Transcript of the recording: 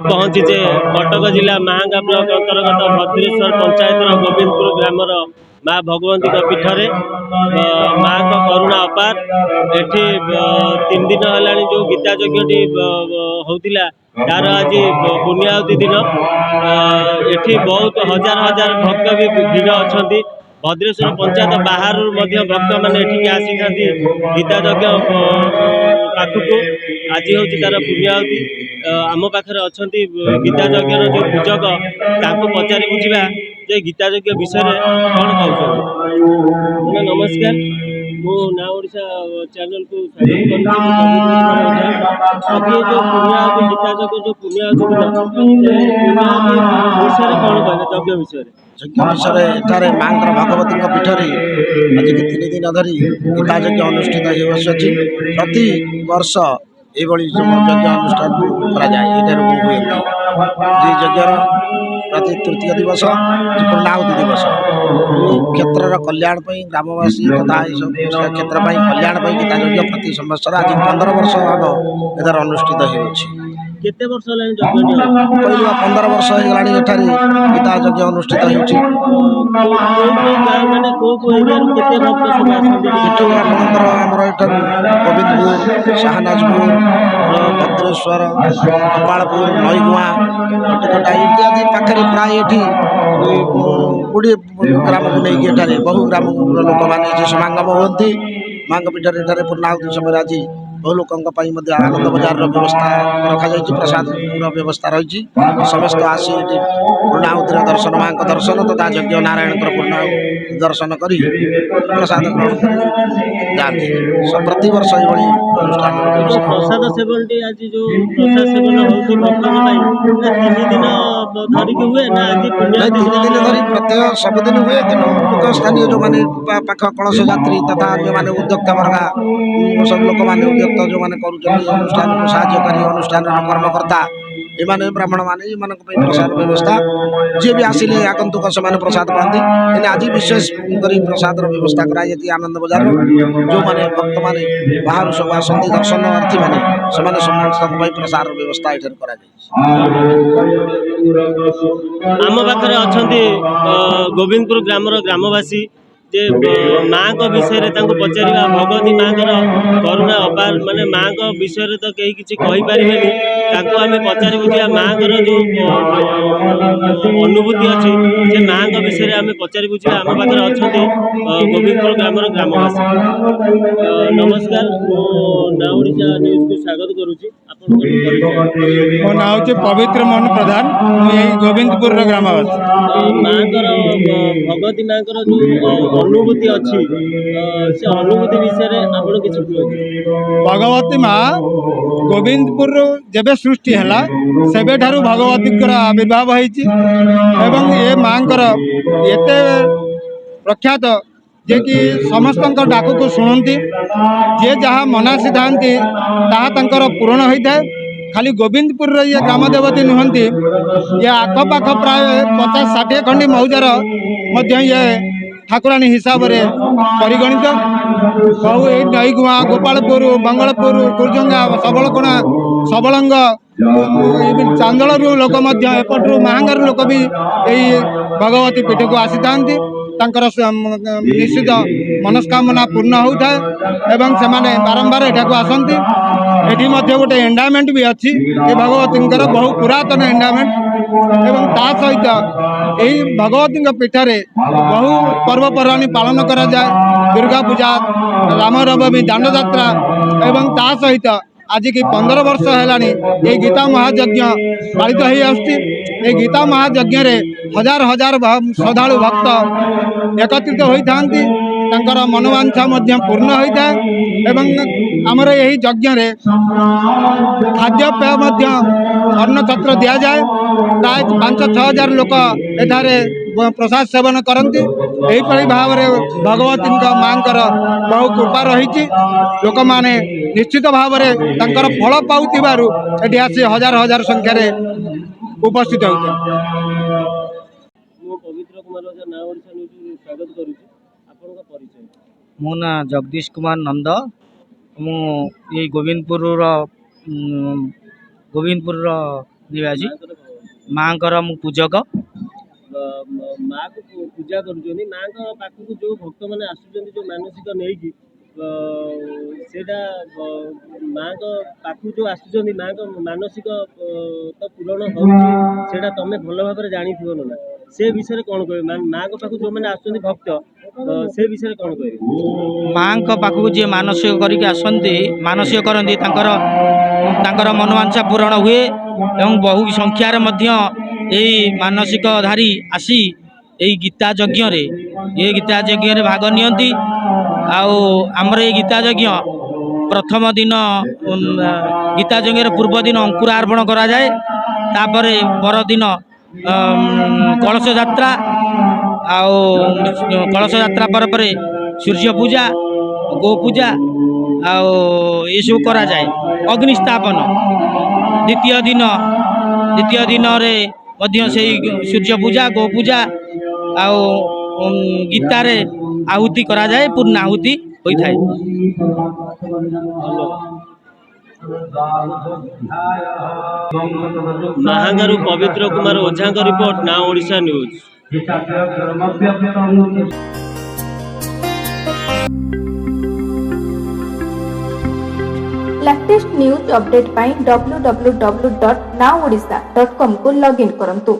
पहुंचीचे कटक जिला महांगा ब्लॉक अंतर्गत भद्रेश्वर पंचायतर गोविंदपुर ग्रामर माँ भगवती पीठरे माँ का करुणा अपार। एठी 3 दिन है जो गीता यज्ञ होता तार आज पुण्यावती दिन। एठी बहुत हजार हजार भक्त भी भीड़ अच्छा। भद्रेश्वर पंचायत बाहर भक्त मैंने आसी था गीता यज्ञ पाखक आज हूँ तार पुण्यावती। आम पाखे अच्छा गीता यज्ञ जो पूजक पचारि बुझा जे गीता यज्ञ विषय कौन कहते। नमस्कार, मो ना ओडिशा चैनल को स्वागत करुच्ची। जो पुण्यावती गीता यज्ञ जो पुण्यावती विषय कौन कहते यज्ञ विषय यज्ञ विषय एठारे माँ भगवती पीठरे आज 3 दिन धरी गीता यज्ञ अनुष्ठित होती। प्रति वर्ष ये यज्ञ अनुष्ठान कराए। यज्ञर प्रति तृतीय दिवस पूर्णाहुति दिवस क्षेत्र कल्याण ग्रामवासी तथा क्षेत्र कल्याण गीता यज्ञ प्रति संवत्सर आज 15 वर्ष भाव इधर अनुष्ठित हो। केते वर्ष पहले 15 वर्ष होगा एठारे गीता यज्ञ अनुष्ठित होती। गोविंदपुर, शाहनाजपुर, भद्रेश्वर, गोपालपुर, नईगुआ, कटिकटा इत्यादि पाखे प्राय 20 ग्राम को लेकिन बहु ग्राम लोक मैंने समागम होती। माँ पीठर पूर्णाहुति समय आज बहु लोकों आनंद बजार व्यवस्था रखा जाए। प्रसाद व्यवस्था रही समस्त आसी पूर्णाहुतिर दर्शन माँ दर्शन तथा यज्ञ नारायण पूर्ण दर्शन कर प्रसाद ग्रहण जाती। प्रति वर्ष ये अनुष्ठान प्रसाद सेवन आज जो प्रसाद सेवन होती हुए ना आज 3 दिन धरी प्रत्येक सबुदिन हुए। कि स्थानीय जो मैंने पाख कलश यात्री तथा अन्य मैंने उद्योक्ता वर्गा सब लोक मैंने उद्योक्त जो मैंने अनुष्ठान को साहयकारी अनुष्ठान कर्मकर्ता एमाने ब्राह्मण माने प्रसाद व्यवस्था जी भी आसिले आगंतुक से प्रसाद पाती। आज विशेष कर प्रसाद व्यवस्था कराई। आनंद बजार जो मैंने भक्त मैंने बाहर सब आसती दर्शनार्थी मैंने समस्त प्रसाद व्यवस्था ये करा। आम पाखे अच्छा गोविंदपुर ग्रामर ग्रामवासी जे माँ को विषय पचार भगवती माँ करुणा अपार माने माँ को विषय तो कहीं किसी कहींपारे आम पचारि बुझा माँ जो अनुभूति अच्छी से माँ को विषय आम पचारि बुझा आम पाखे अच्छा गोविंदपुर ग्रामर ग्रामवासी। नमस्कार, मो ना ओडिशा न्यूज को स्वागत करुच्ची। मो ना हूँ पवित्र मोहन प्रधान, यही गोविंदपुर ग्रामवासी। माँ भगवती माँ जो अनुभूति अच्छी से अनुभूति विषय आप किसी भगवती माँ गोविंदपुर जब सृष्टि है सेबे ठारू भगवती आविर्भाव होती ये माँ एते प्रख्यात जे कि समस्त डाक को शुणती जे जहाँ मनासी था पूरण होता है। खाली गोविंदपुर ये ग्राम देवती नुहंती ये आखपाख प्राय 50-60 खंडी मौजार ये ठाकुराणी हिसाब से परिगणित। बहु नईगुआ, गोपालपुर, मंगलपुर, कुर्जंगा, सबलकोणा, सबलंग, चांदल लोक एपटू महांगार लोक भी यही भगवती पीठ को आसी था। निश्चित मनस्कामना पूर्ण होता है एवं से बारंबार एठाक आसती। एटी गोटे एंडामेंट भी अच्छी भगवती बहु पुरातन एंडामेंट एवं ता सहित यही भगवती पीठरे बहु पर्वपर्वाणी पालन करा जाए। दुर्गा पूजा, रामनवमी, दांड जात्रा एवं ता सहित आज की 15 वर्ष है गीता महायज्ञ पालित हो आसुची। गीता महायज्ञ हजार हजार श्रद्धालु भक्त एकत्रित होता मनोवांछा पूर्ण होता है। आमर यही यज्ञ खाद्यपेय अन्न छत्र दि जाए। प्राय 5-6 हजार लोक एठारे प्रसाद सेवन करती। यहीपरि भाव में भगवती माँ बहु कृपा रही लोक मैंने निश्चित भाव में फल पाऊ आसी हजार हजार संख्यार उपस्थित होते। पवित्र कुमार स्वागत करुच्ची। ମୋ ନାଁ ଜଗଦୀଶ କୁମାର ନନ୍ଦ। ମୁଁ ଏଇ ଗୋବିନ୍ଦପୁରର ନିବାସୀ। ମାଙ୍କର ମୁଁ ପୂଜକ। ମାକୁ ପୂଜା କରୁଛନ୍ତି। ମାଙ୍କ ପାଖକୁ ଯୋଉ ଭକ୍ତମାନେ ଆସୁଛନ୍ତି ଯୋଉ ମାନସିକ ନେଇକି ସେଇଟା ମାଙ୍କ ପାଖକୁ ଯୋଉ ଆସୁଛନ୍ତି ମାଙ୍କ ମାନସିକ ତ ପୂରଣ ହଉଛି, ସେଇଟା ତମେ ଭଲ ଭାବରେ ଜାଣିଥିବ ନା। ସେ ବିଷୟରେ କଣ କହିବେ? ମାଙ୍କ ପାଖକୁ ଯୋଉମାନେ ଆସୁଛନ୍ତି ଭକ୍ତ ସେ ବିଷୟରେ କଣ କହିବେ? ମାଙ୍କ ପାଖକୁ ଯିଏ ମାନସିକ କରିକି ଆସନ୍ତି, ମାନସିକ କରନ୍ତି, ତାଙ୍କର ମନୋବାଞ୍ଛା ପୂରଣ ହୁଏ ଏବଂ ବହୁ ସଂଖ୍ୟାରେ ମଧ୍ୟ ଏଇ ମାନସିକଧାରୀ ଆସି ଏଇ ଗୀତା ଯଜ୍ଞରେ ଭାଗ ନିଅନ୍ତି। ଆଉ ଆମର ଏଇ ଗୀତା ଯଜ୍ଞ ପ୍ରଥମ ଦିନ ଗୀତା ଯଜ୍ଞର ପୂର୍ବ ଦିନ ଅଙ୍କୁରାର୍ପଣ କରାଯାଏ। ତାପରେ ପରଦିନ କଳସ ଯାତ୍ରା, ଆଉ କଳସ ଯାତ୍ରା ପରେ ସୂର୍ଯ୍ୟ ପୂଜା, ଗୋ ପୂଜା ଆଉ ଏସବୁ କରାଯାଏ। ଅଗ୍ନି ସ୍ଥାପନ ଦ୍ୱିତୀୟ ଦିନରେ ମଧ୍ୟ ସେଇ ସୂର୍ଯ୍ୟ ପୂଜା, ଗୋ ପୂଜା ଆଉ ଗୀତାରେ ଆହୁତି କରାଯାଏ, ପୂର୍ଣ୍ଣାହୁତି ହୋଇଥାଏ। ମାହାଙ୍ଗାରୁ ପବିତ୍ର କୁମାର ଓଝାଙ୍କ ରିପୋର୍ଟ, ନାଁ Odisha news. Latest news update ପାଇଁ www.nowodisha.com କୁ ଲଗ୍ଇନ୍ କରନ୍ତୁ।